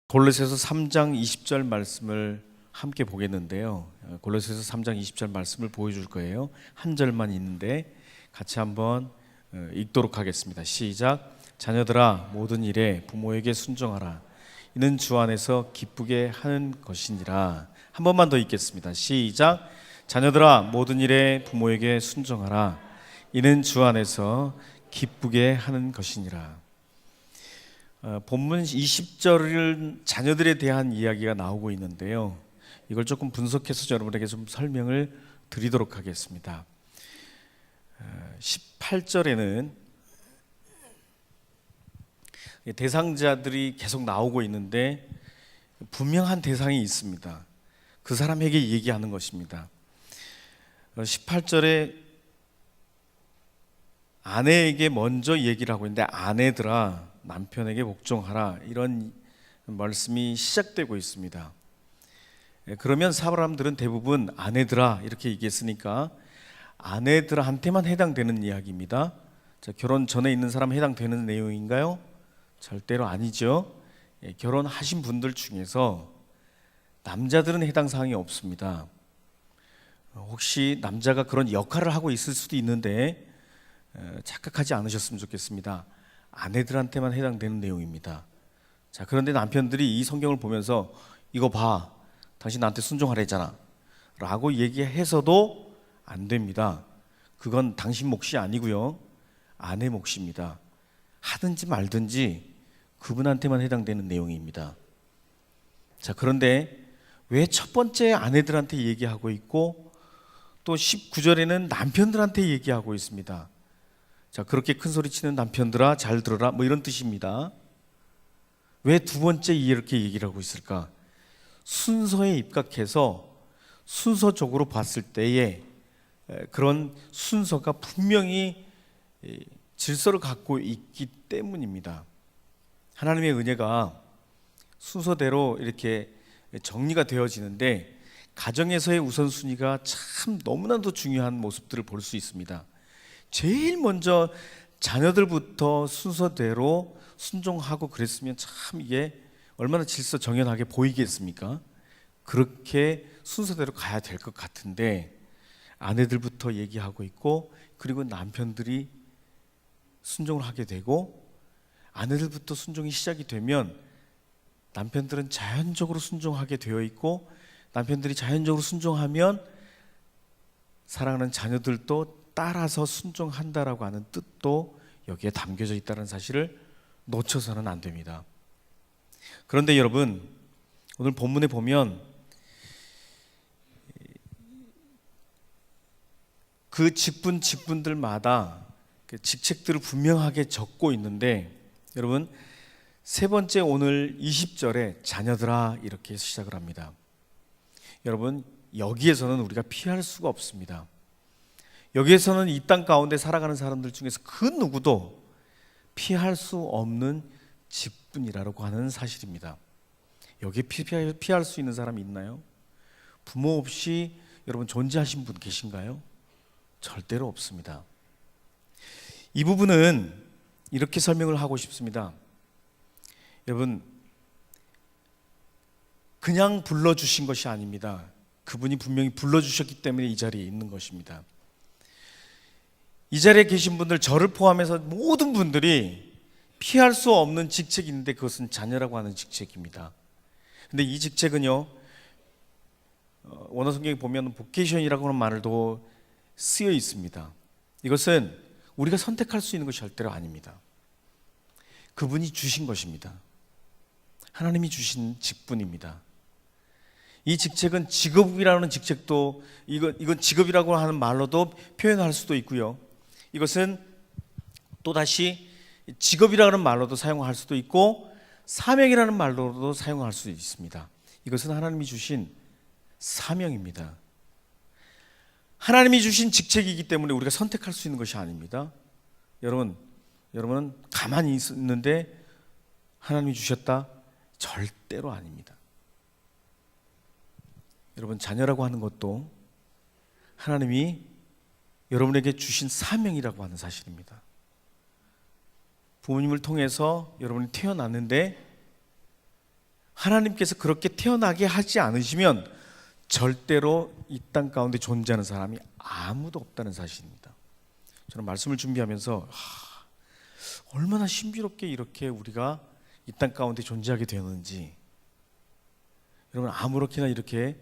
골로새서 3장 20절 말씀을 함께 보겠는데요. 골로새서 3장 20절 말씀을 보여줄 거예요. 한 절만 있는데 같이 한번 읽도록 하겠습니다. 시작. 자녀들아 모든 일에 부모에게 순종하라. 이는 주 안에서 기쁘게 하는 것이니라. 한 번만 더 읽겠습니다. 시작. 자녀들아 모든 일에 부모에게 순종하라. 이는 주 안에서 기쁘게 하는 것이니라. 본문 20절을 자녀들에 대한 이야기가 나오고 있는데요. 이걸 조금 분석해서 여러분에게 좀 설명을 드리도록 하겠습니다. 18절에는 대상자들이 계속 나오고 있는데 분명한 대상이 있습니다. 그 사람에게 얘기하는 것입니다. 18절에 아내에게 먼저 얘기를 하고 있는데 아내들아 남편에게 복종하라 이런 말씀이 시작되고 있습니다. 그러면 사람들은 대부분 아내들아 이렇게 얘기했으니까 아내들한테만 해당되는 이야기입니다. 자, 결혼 전에 있는 사람 해당되는 내용인가요? 절대로 아니죠. 결혼하신 분들 중에서 남자들은 해당 사항이 없습니다. 혹시 남자가 그런 역할을 하고 있을 수도 있는데 착각하지 않으셨으면 좋겠습니다. 아내들한테만 해당되는 내용입니다. 자, 그런데 남편들이 이 성경을 보면서 이거 봐, 당신 나한테 순종하라 했잖아 라고 얘기해서도 안 됩니다. 그건 당신 몫이 아니고요, 아내 몫입니다. 하든지 말든지 그분한테만 해당되는 내용입니다. 자, 그런데 왜 첫 번째 아내들한테 얘기하고 있고 또 19절에는 남편들한테 얘기하고 있습니다. 자, 그렇게 큰 소리 치는 남편들아 잘 들어라 뭐 이런 뜻입니다. 왜 두 번째 이렇게 얘기를 하고 있을까? 순서에 입각해서 순서적으로 봤을 때에 그런 순서가 분명히 질서를 갖고 있기 때문입니다. 하나님의 은혜가 순서대로 이렇게 정리가 되어지는데 가정에서의 우선순위가 참 너무나도 중요한 모습들을 볼 수 있습니다. 제일 먼저 자녀들부터 순서대로 순종하고 그랬으면 참 이게 얼마나 질서 정연하게 보이겠습니까? 그렇게 순서대로 가야 될 것 같은데 아내들부터 얘기하고 있고 그리고 남편들이 순종을 하게 되고 아내들부터 순종이 시작이 되면 남편들은 자연적으로 순종하게 되어 있고 남편들이 자연적으로 순종하면 사랑하는 자녀들도 따라서 순종한다라고 하는 뜻도 여기에 담겨져 있다는 사실을 놓쳐서는 안 됩니다. 그런데 여러분, 오늘 본문에 보면 그 직분들마다 그 직책들을 분명하게 적고 있는데 여러분, 세 번째 오늘 20절에 자녀들아 이렇게 시작을 합니다. 여러분, 여기에서는 우리가 피할 수가 없습니다. 여기에서는 이 땅 가운데 살아가는 사람들 중에서 그 누구도 피할 수 없는 직분이라고 하는 사실입니다. 여기에 피할 수 있는 사람이 있나요? 부모 없이 여러분 존재하신 분 계신가요? 절대로 없습니다. 이 부분은 이렇게 설명을 하고 싶습니다. 여러분, 그냥 불러주신 것이 아닙니다. 그분이 분명히 불러주셨기 때문에 이 자리에 있는 것입니다. 이 자리에 계신 분들, 저를 포함해서 모든 분들이 피할 수 없는 직책이 있는데 그것은 자녀라고 하는 직책입니다. 근데 이 직책은요, 원어 성경에 보면 보케이션이라고 하는 말도 쓰여 있습니다. 이것은 우리가 선택할 수 있는 것이 절대로 아닙니다. 그분이 주신 것입니다. 하나님이 주신 직분입니다. 이 직책은 직업이라는 직책도 이건 직업이라고 하는 말로도 표현할 수도 있고요. 이것은 또다시 직업이라는 말로도 사용할 수도 있고 사명이라는 말로도 사용할 수 있습니다. 이것은 하나님이 주신 사명입니다. 하나님이 주신 직책이기 때문에 우리가 선택할 수 있는 것이 아닙니다. 여러분은 가만히 있는데 하나님이 주셨다? 절대로 아닙니다. 여러분, 자녀라고 하는 것도 하나님이 여러분에게 주신 사명이라고 하는 사실입니다. 부모님을 통해서 여러분이 태어났는데 하나님께서 그렇게 태어나게 하지 않으시면 절대로 이 땅 가운데 존재하는 사람이 아무도 없다는 사실입니다. 저는 말씀을 준비하면서 얼마나 신비롭게 이렇게 우리가 이 땅 가운데 존재하게 되었는지, 여러분, 아무렇게나 이렇게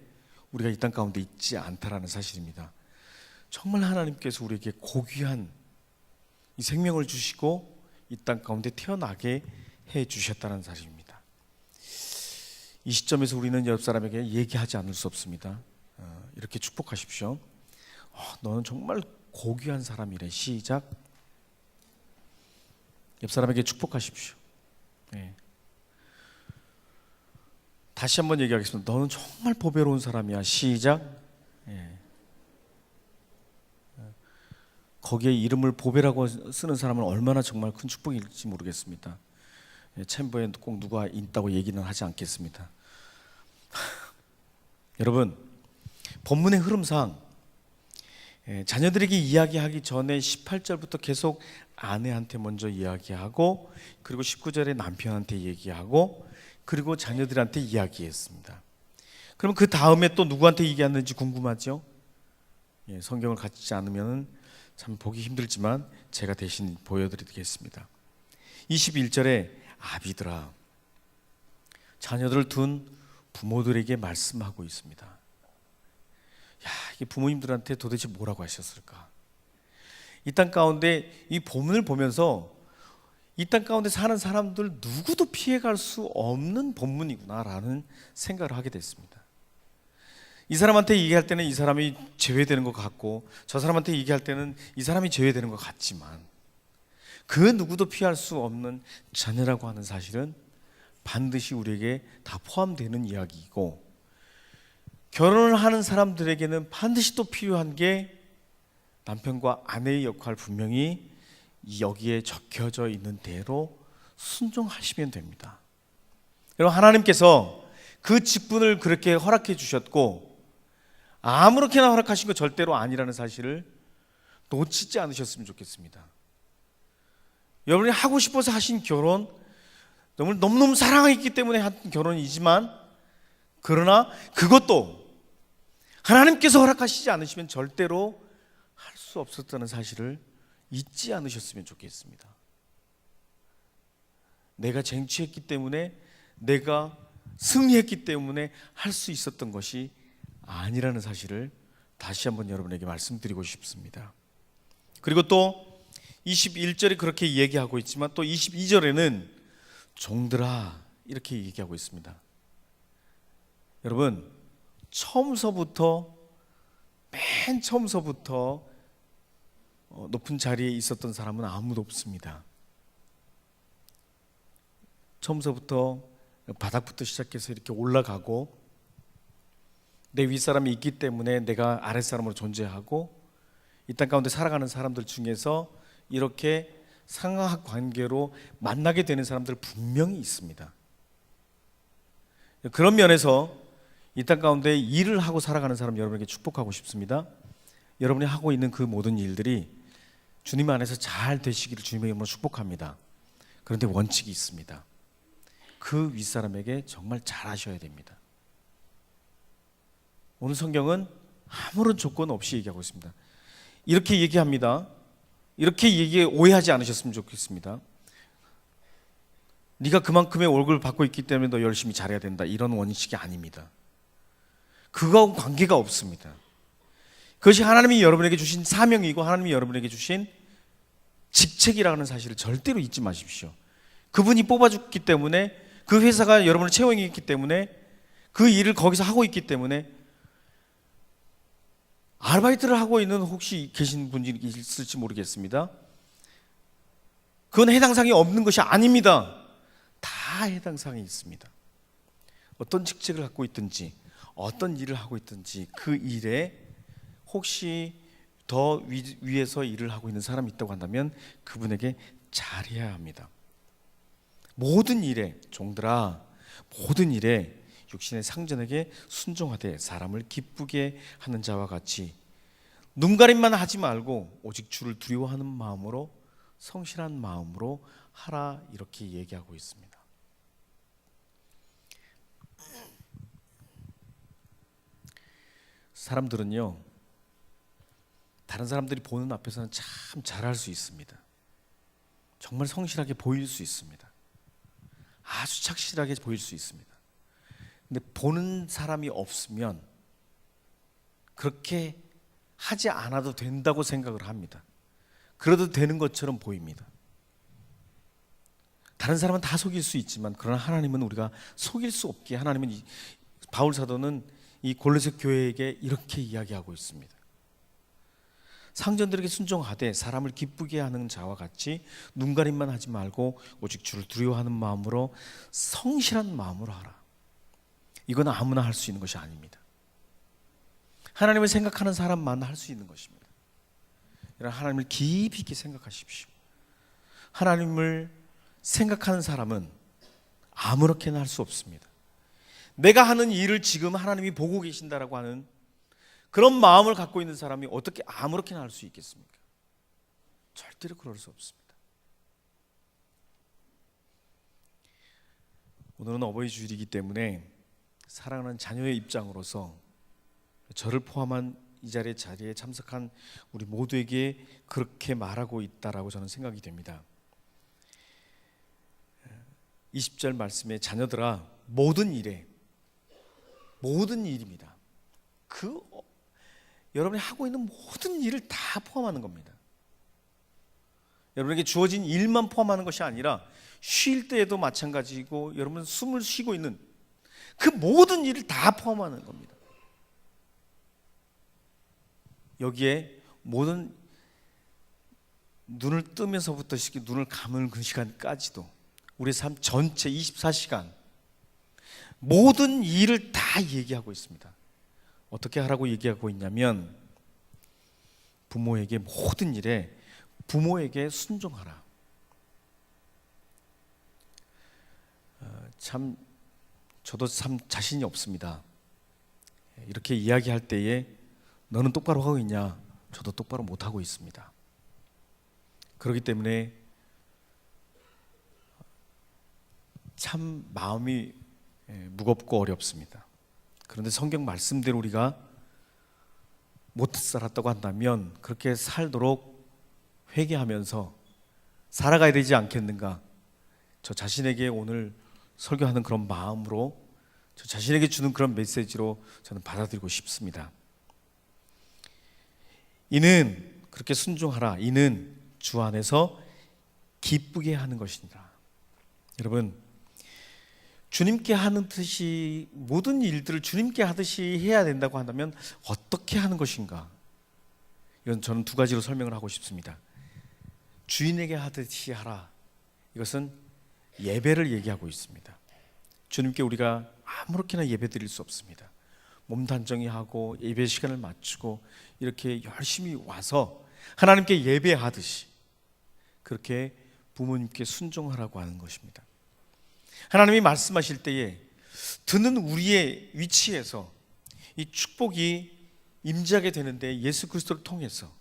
우리가 이 땅 가운데 있지 않다라는 사실입니다. 정말 하나님께서 우리에게 고귀한 이 생명을 주시고 이 땅 가운데 태어나게 해 주셨다는 사실입니다. 이 시점에서 우리는 옆 사람에게 얘기하지 않을 수 없습니다. 이렇게 축복하십시오. 너는 정말 고귀한 사람이래. 시작. 옆 사람에게 축복하십시오. 네. 다시 한번 얘기하겠습니다. 너는 정말 보배로운 사람이야. 시작. 네. 거기에 이름을 보배라고 쓰는 사람은 얼마나 정말 큰 축복일지 모르겠습니다. 챔버에 꼭 누가 있다고 얘기는 하지 않겠습니다. 여러분, 본문의 흐름상 자녀들에게 이야기하기 전에 18절부터 계속 아내한테 먼저 이야기하고, 그리고 19절에 남편한테 얘기하고, 그리고 자녀들한테 이야기했습니다. 그럼 그 다음에 또 누구한테 얘기했는지 궁금하죠? 성경을 갖지 않으면 참 보기 힘들지만 제가 대신 보여드리겠습니다. 21절에 아비들아, 자녀들을 둔 부모들에게 말씀하고 있습니다. 이게 부모님들한테 도대체 뭐라고 하셨을까? 이 땅 가운데 이 본문을 보면서 이 땅 가운데 사는 사람들 누구도 피해갈 수 없는 본문이구나라는 생각을 하게 됐습니다. 이 사람한테 얘기할 때는 이 사람이 제외되는 것 같고, 저 사람한테 얘기할 때는 이 사람이 제외되는 것 같지만, 그 누구도 피할 수 없는 자녀라고 하는 사실은 반드시 우리에게 다 포함되는 이야기이고, 결혼을 하는 사람들에게는 반드시 또 필요한 게 남편과 아내의 역할, 분명히 여기에 적혀져 있는 대로 순종하시면 됩니다. 여러분, 하나님께서 그 직분을 그렇게 허락해 주셨고, 아무렇게나 허락하신 거 절대로 아니라는 사실을 놓치지 않으셨으면 좋겠습니다. 여러분이 하고 싶어서 하신 결혼, 너무너무 사랑했기 때문에 한 결혼이지만, 그러나 그것도 하나님께서 허락하시지 않으시면 절대로 할 수 없었다는 사실을 잊지 않으셨으면 좋겠습니다. 내가 쟁취했기 때문에, 내가 승리했기 때문에 할 수 있었던 것이 아니라는 사실을 다시 한번 여러분에게 말씀드리고 싶습니다. 그리고 또 21절에 그렇게 얘기하고 있지만, 또 22절에는 종들아 이렇게 얘기하고 있습니다. 여러분, 맨 처음서부터 높은 자리에 있었던 사람은 아무도 없습니다. 처음서부터 바닥부터 시작해서 이렇게 올라가고, 내 윗사람이 있기 때문에 내가 아랫사람으로 존재하고, 이 땅 가운데 살아가는 사람들 중에서 이렇게 상하 관계로 만나게 되는 사람들 분명히 있습니다. 그런 면에서 이 땅 가운데 일을 하고 살아가는 사람 여러분에게 축복하고 싶습니다. 여러분이 하고 있는 그 모든 일들이 주님 안에서 잘 되시기를 주님의 이름으로 축복합니다. 그런데 원칙이 있습니다. 그 윗사람에게 정말 잘하셔야 됩니다. 오늘 성경은 아무런 조건 없이 얘기하고 있습니다. 이렇게 얘기합니다. 이렇게 오해하지 않으셨으면 좋겠습니다. 네가 그만큼의 월급을 받고 있기 때문에 너 열심히 잘해야 된다, 이런 원칙이 아닙니다. 그거하고 관계가 없습니다. 그것이 하나님이 여러분에게 주신 사명이고 하나님이 여러분에게 주신 직책이라는 사실을 절대로 잊지 마십시오. 그분이 뽑아줬기 때문에, 그 회사가 여러분을 채용했기 때문에, 그 일을 거기서 하고 있기 때문에, 아르바이트를 하고 있는 혹시 계신 분이 있을지 모르겠습니다. 그건 해당사항이 없는 것이 아닙니다. 다 해당사항이 있습니다. 어떤 직책을 갖고 있든지, 어떤 일을 하고 있든지, 그 일에 혹시 더 위에서 일을 하고 있는 사람이 있다고 한다면 그분에게 잘해야 합니다. 모든 일에, 종들아, 모든 일에 육신의 상전에게 순종하되 사람을 기쁘게 하는 자와 같이 눈가림만 하지 말고 오직 주를 두려워하는 마음으로, 성실한 마음으로 하라, 이렇게 얘기하고 있습니다. 사람들은요, 다른 사람들이 보는 앞에서는 참 잘할 수 있습니다. 정말 성실하게 보일 수 있습니다. 아주 착실하게 보일 수 있습니다. 근데 보는 사람이 없으면 그렇게 하지 않아도 된다고 생각을 합니다. 그래도 되는 것처럼 보입니다. 다른 사람은 다 속일 수 있지만 그러나 하나님은 우리가 속일 수 없게, 하나님은 바울 사도는 이 골로새 교회에게 이렇게 이야기하고 있습니다. 상전들에게 순종하되 사람을 기쁘게 하는 자와 같이 눈가림만 하지 말고 오직 주를 두려워하는 마음으로 성실한 마음으로 하라. 이건 아무나 할 수 있는 것이 아닙니다. 하나님을 생각하는 사람만 할 수 있는 것입니다. 하나님을 깊이 있게 생각하십시오. 하나님을 생각하는 사람은 아무렇게나 할 수 없습니다. 내가 하는 일을 지금 하나님이 보고 계신다라고 하는 그런 마음을 갖고 있는 사람이 어떻게 아무렇게나 할 수 있겠습니까? 절대로 그럴 수 없습니다. 오늘은 어버이 주일이기 때문에 사랑하는 자녀의 입장으로서 저를 포함한 이 자리에 참석한 우리 모두에게 그렇게 말하고 있다라고 저는 생각이 됩니다. 20절 말씀에 자녀들아 모든 일입니다. 여러분이 하고 있는 모든 일을 다 포함하는 겁니다. 여러분에게 주어진 일만 포함하는 것이 아니라 쉴 때에도 마찬가지고 여러분 숨을 쉬고 있는 그 모든 일을 다 포함하는 겁니다. 여기에 모든 눈을 뜨면서부터 눈을 감는 그 시간까지도 우리 삶 전체 24시간 모든 일을 다 얘기하고 있습니다. 어떻게 하라고 얘기하고 있냐면 부모에게 모든 일에 부모에게 순종하라. 저도 참 자신이 없습니다. 이렇게 이야기할 때에 너는 똑바로 하고 있냐? 저도 똑바로 못하고 있습니다. 그렇기 때문에 참 마음이 무겁고 어렵습니다. 그런데 성경 말씀대로 우리가 못 살았다고 한다면 그렇게 살도록 회개하면서 살아가야 되지 않겠는가? 저 자신에게 오늘 설교하는 그런 마음으로 저 자신에게 주는 그런 메시지로 저는 받아들이고 싶습니다. 이는 그렇게 순종하라. 이는 주 안에서 기쁘게 하는 것이니라. 여러분, 주님께 하는 듯이 모든 일들을 주님께 하듯이 해야 된다고 한다면 어떻게 하는 것인가? 이건 저는 두 가지로 설명을 하고 싶습니다. 주인에게 하듯이 하라. 이것은 예배를 얘기하고 있습니다. 주님께 우리가 아무렇게나 예배 드릴 수 없습니다. 몸 단정히 하고 예배 시간을 맞추고 이렇게 열심히 와서 하나님께 예배하듯이 그렇게 부모님께 순종하라고 하는 것입니다. 하나님이 말씀하실 때에 듣는 우리의 위치에서 이 축복이 임재하게 되는데 예수 그리스도를 통해서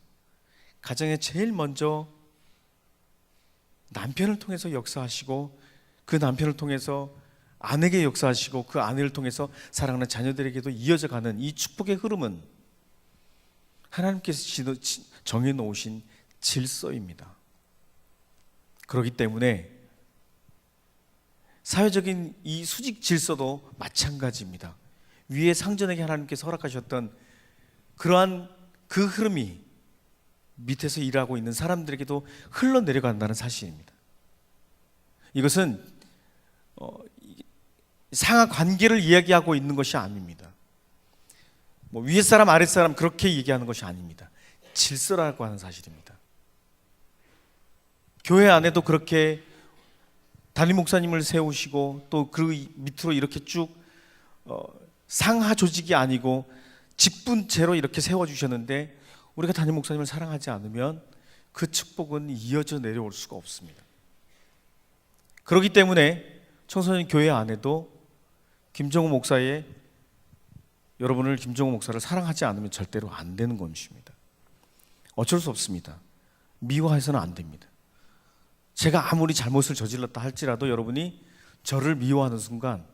가정에 제일 먼저 남편을 통해서 역사하시고 그 남편을 통해서 아내에게 역사하시고 그 아내를 통해서 사랑하는 자녀들에게도 이어져 가는 이 축복의 흐름은 하나님께서 정해놓으신 질서입니다. 그렇기 때문에 사회적인 이 수직 질서도 마찬가지입니다. 위에 상전에게 하나님께서 허락하셨던 그러한 그 흐름이 밑에서 일하고 있는 사람들에게도 흘러내려간다는 사실입니다. 이것은 상하 관계를 이야기하고 있는 것이 아닙니다. 위에 사람 아래 사람 그렇게 얘기하는 것이 아닙니다. 질서라고 하는 사실입니다. 교회 안에도 그렇게 담임 목사님을 세우시고 또 그 밑으로 이렇게 쭉 상하 조직이 아니고 직분제로 이렇게 세워주셨는데 우리가 담임 목사님을 사랑하지 않으면 그 축복은 이어져 내려올 수가 없습니다. 그렇기 때문에 청소년 교회 안에도 김정우 목사의 여러분을 김정우 목사를 사랑하지 않으면 절대로 안 되는 것입니다. 어쩔 수 없습니다. 미워해서는 안 됩니다. 제가 아무리 잘못을 저질렀다 할지라도 여러분이 저를 미워하는 순간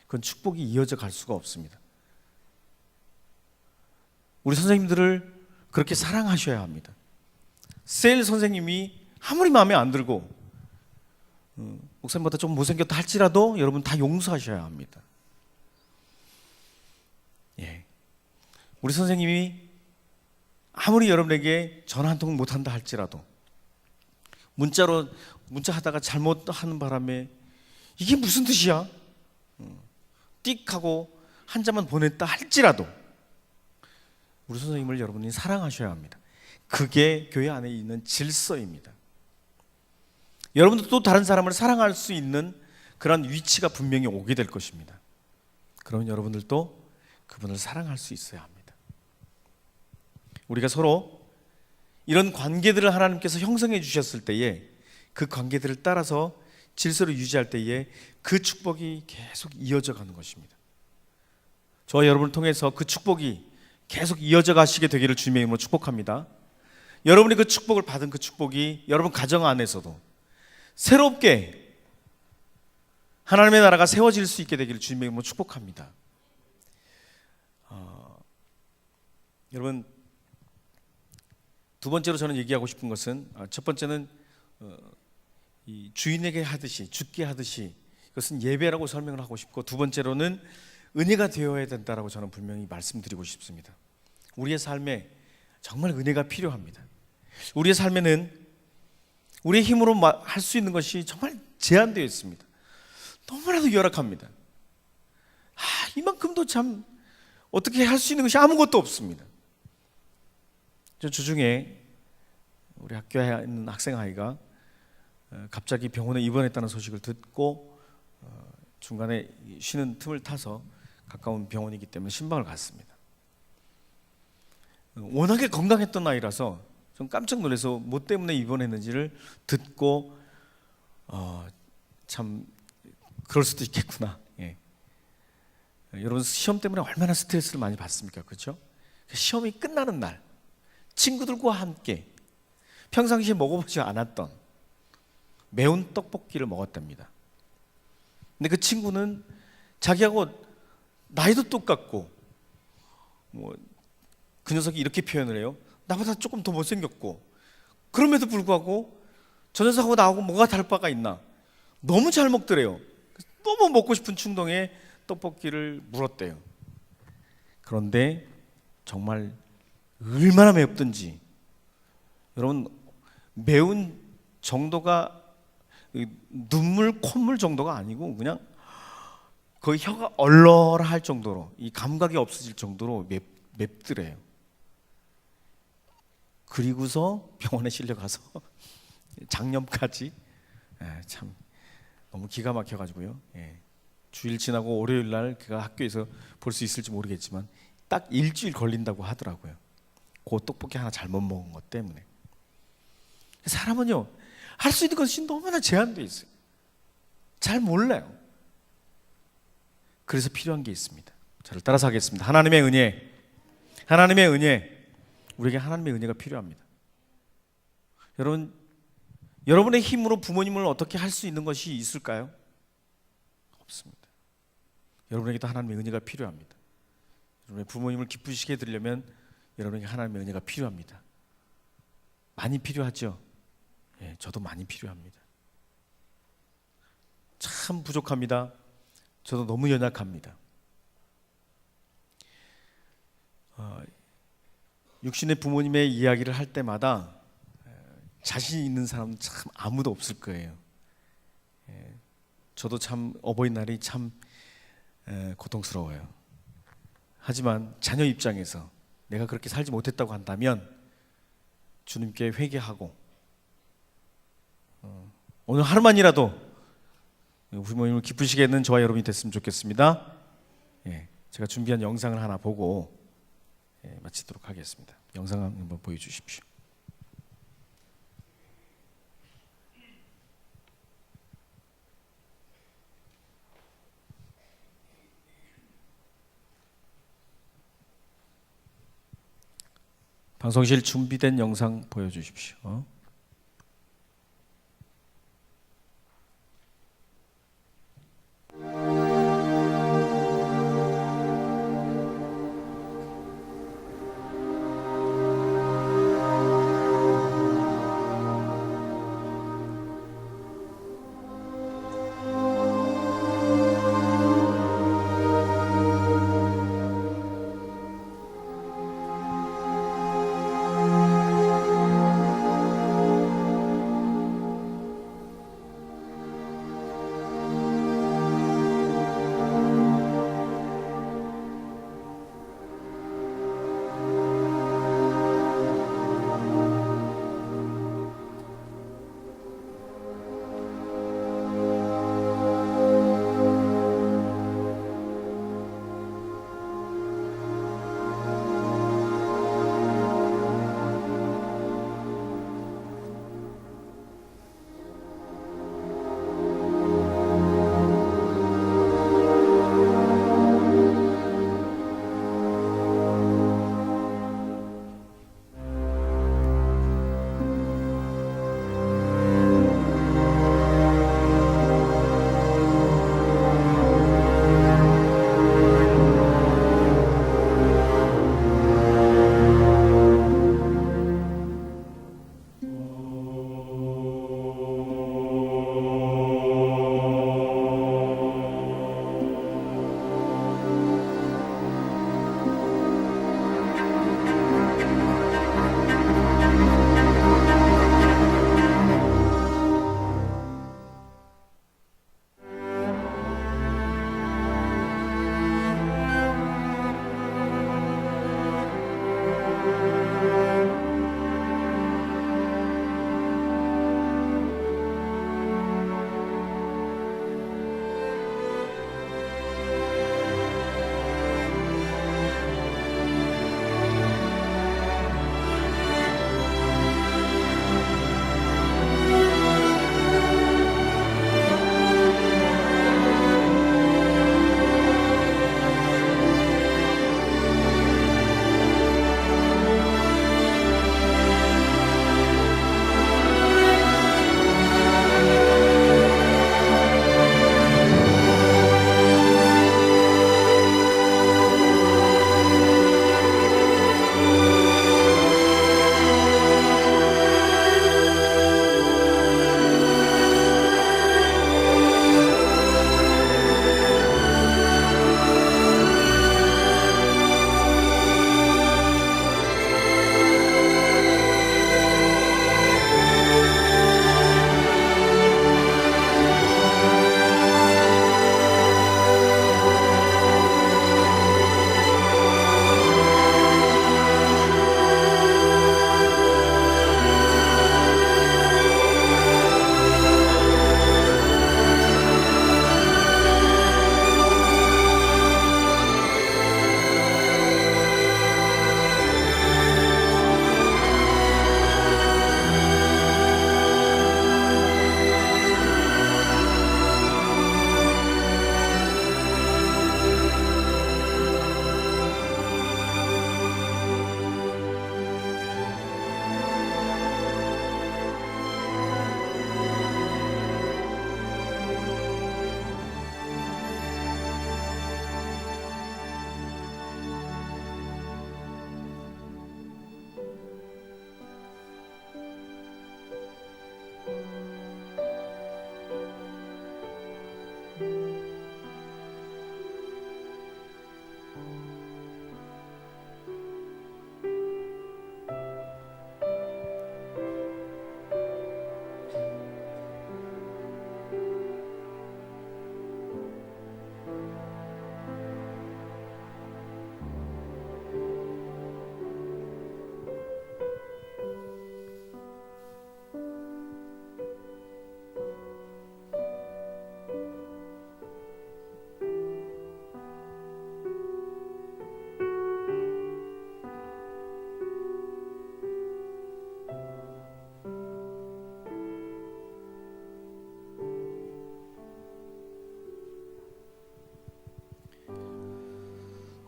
그건 축복이 이어져 갈 수가 없습니다. 우리 선생님들을 그렇게 사랑하셔야 합니다. 셀 선생님이 아무리 마음에 안 들고 목사님보다 좀 못생겼다 할지라도 여러분 다 용서하셔야 합니다. 예. 우리 선생님이 아무리 여러분에게 전화 한 통 못한다 할지라도 문자하다가 잘못하는 바람에 이게 무슨 뜻이야? 띡 하고 한 자만 보냈다 할지라도 우리 선생님을 여러분이 사랑하셔야 합니다. 그게 교회 안에 있는 질서입니다. 여러분도 또 다른 사람을 사랑할 수 있는 그런 위치가 분명히 오게 될 것입니다. 그러면 여러분들도 그분을 사랑할 수 있어야 합니다. 우리가 서로 이런 관계들을 하나님께서 형성해 주셨을 때에 그 관계들을 따라서 질서를 유지할 때에 그 축복이 계속 이어져 가는 것입니다. 저와 여러분을 통해서 그 축복이 계속 이어져 가시게 되기를 주님의 이름으로 축복합니다. 여러분이 그 축복을 받은 그 축복이 여러분 가정 안에서도 새롭게 하나님의 나라가 세워질 수 있게 되기를 주님의 이름으로 축복합니다. 여러분, 두 번째로 저는 얘기하고 싶은 것은 첫 번째는 이 주인에게 하듯이 죽게 하듯이 이것은 예배라고 설명을 하고 싶고, 두 번째로는 은혜가 되어야 된다라고 저는 분명히 말씀드리고 싶습니다. 우리의 삶에 정말 은혜가 필요합니다. 우리의 삶에는 우리의 힘으로 할 수 있는 것이 정말 제한되어 있습니다. 너무나도 열악합니다. 이만큼도 참 어떻게 할 수 있는 것이 아무것도 없습니다. 저 주중에 우리 학교에 있는 학생 아이가 갑자기 병원에 입원했다는 소식을 듣고 중간에 쉬는 틈을 타서 가까운 병원이기 때문에 신방을 갔습니다. 워낙에 건강했던 아이라서 좀 깜짝 놀라서 뭐 때문에 입원했는지를 듣고 참 그럴 수도 있겠구나. 예. 여러분, 시험 때문에 얼마나 스트레스를 많이 받습니까? 그렇죠? 시험이 끝나는 날 친구들과 함께 평상시에 먹어보지 않았던 매운 떡볶이를 먹었답니다. 근데 그 친구는 자기하고 나이도 똑같고 그 녀석이 이렇게 표현을 해요. 나보다 조금 더 못생겼고 그럼에도 불구하고 저 녀석하고 나하고 뭐가 다를 바가 있나. 너무 잘 먹더래요. 너무 먹고 싶은 충동에 떡볶이를 물었대요. 그런데 정말 얼마나 맵든지, 여러분, 매운 정도가 눈물, 콧물 정도가 아니고 그냥 거의 혀가 얼얼할 정도로, 이 감각이 없어질 정도로 맵더래요. 그리고서 병원에 실려가서 장염까지, 참 너무 기가 막혀가지고요. 주일 지나고 월요일 날 그가 학교에서 볼 수 있을지 모르겠지만 딱 일주일 걸린다고 하더라고요. 그 떡볶이 하나 잘못 먹은 것 때문에. 사람은요, 할 수 있는 것이 너무나 제한되어 있어요. 잘 몰라요. 그래서 필요한 게 있습니다. 저를 따라서 하겠습니다. 하나님의 은혜, 하나님의 은혜. 우리에게 하나님의 은혜가 필요합니다. 여러분, 여러분의 힘으로 부모님을 어떻게 할 수 있는 것이 있을까요? 없습니다. 여러분에게도 하나님의 은혜가 필요합니다. 여러분의 부모님을 기쁘시게 해드리려면 여러분에게 하나님의 은혜가 필요합니다. 많이 필요하죠? 예, 저도 많이 필요합니다. 참 부족합니다. 저도 너무 연약합니다. 육신의 부모님의 이야기를 할 때마다 자신 있는 사람은 참 아무도 없을 거예요. 저도 참 어버이날이 참 고통스러워요. 하지만 자녀 입장에서 내가 그렇게 살지 못했다고 한다면 주님께 회개하고 오늘 하루만이라도 부모님을 기쁘시게 하는 저와 여러분이 됐으면 좋겠습니다. 제가 준비한 영상을 하나 보고 마치도록 하겠습니다. 영상 한번 보여주십시오. 방송실 준비된 영상 보여주십시오.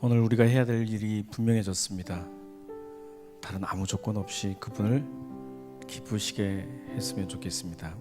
오늘 우리가 해야 될 일이 분명해졌습니다. 다른 아무 조건 없이 그분을 기쁘시게 했으면 좋겠습니다.